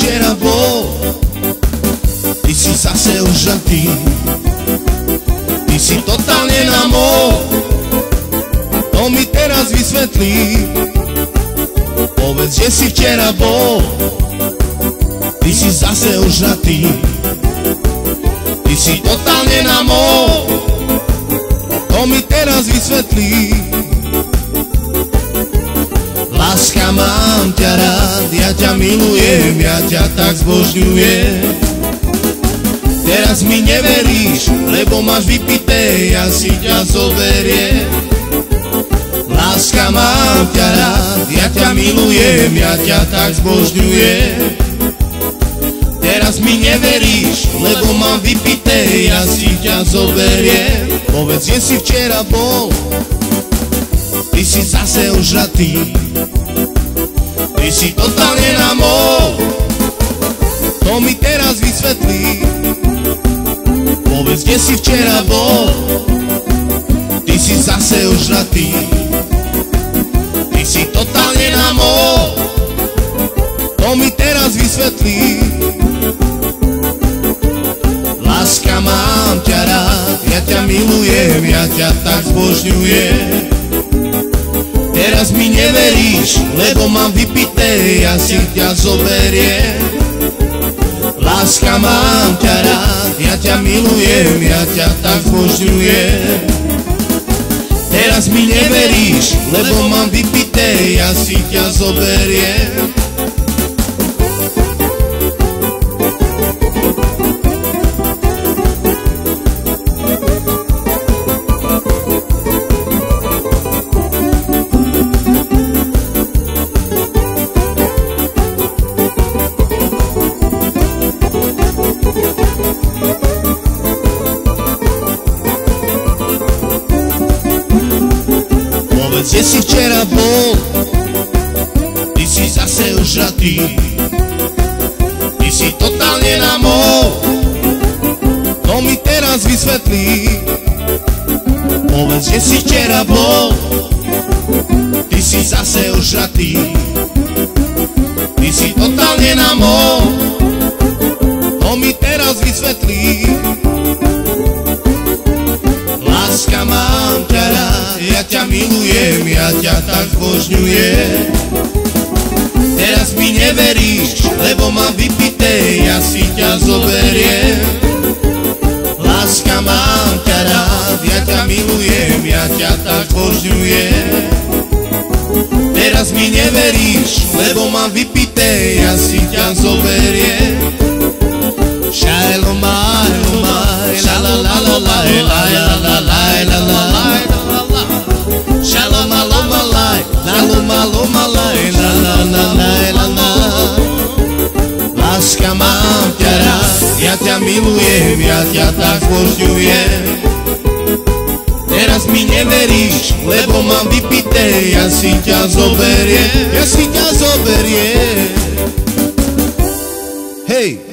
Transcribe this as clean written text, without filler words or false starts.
včera bol, ty si zase ožratý. Ty si totálne namol, to mi teraz vysvetlí. Povedz, že si včera bol, ty si zase ožratý. Ty si totálne namol, to mi teraz vysvetlí. Láska, mám ťa rád, ja ťa milujem, ja ťa tak zbožňujem. Teraz mi neveríš, lebo máš vypité, ja si ťa zoberiem. Láska, mám ťa rád, ja ťa milujem, ja ťa tak zbožňujem. Teraz mi neveríš, lebo mám vypité, ja si ťa zoberiem. Povedz, že si včera bol, ty si zase ožratý. Ty si totálne namol, to mi teraz vysvetlí. Povedz, kde si včera bol, ty si zase ožratý. Ty si totálne namol, to mi teraz vysvetlí. Láska, mám ťa rád, ja ťa milujem, ja ťa tak zbožňujem. Teraz mi neveríš, lebo mám vypité, ja si ťa zoberiem. Láska, mám ťa rád, ja ťa milujem, ja ťa tak zbožňujem. Teraz mi neveríš, lebo mám vypité, ja si ťa zoberiem. Že si včera bol, ty si zase ožratý. Ty si totálne namol, to mi teraz vysvetlí. Povedz, že si včera bol, ty si zase ožratý. Ty si totálne namol, to mi teraz vysvetlí. Láska, mám ťa rád, ja ťa milujem, ja ťa tak zbožňujem. Teraz mi neveríš, lebo mám vypité, ja si ťa zoberiem. Láska, mám ťa rád, ja ťa milujem, ja ťa tak zbožňujem. Teraz mi neveríš, lebo mám vypité, ja si ťa zoberiem. Shalomai, lomai, la la la la la la la la la la. Shalom, alom, alai, lalom, alom, alai, la la la la la. Láska, mám ťa rád, ja ťa milujem, ja ťa tak zbožňujem. Teraz mi neveríš, lebo mám vypité, ja si ťa zoberiem, ja si ťa zoberiem. Hej!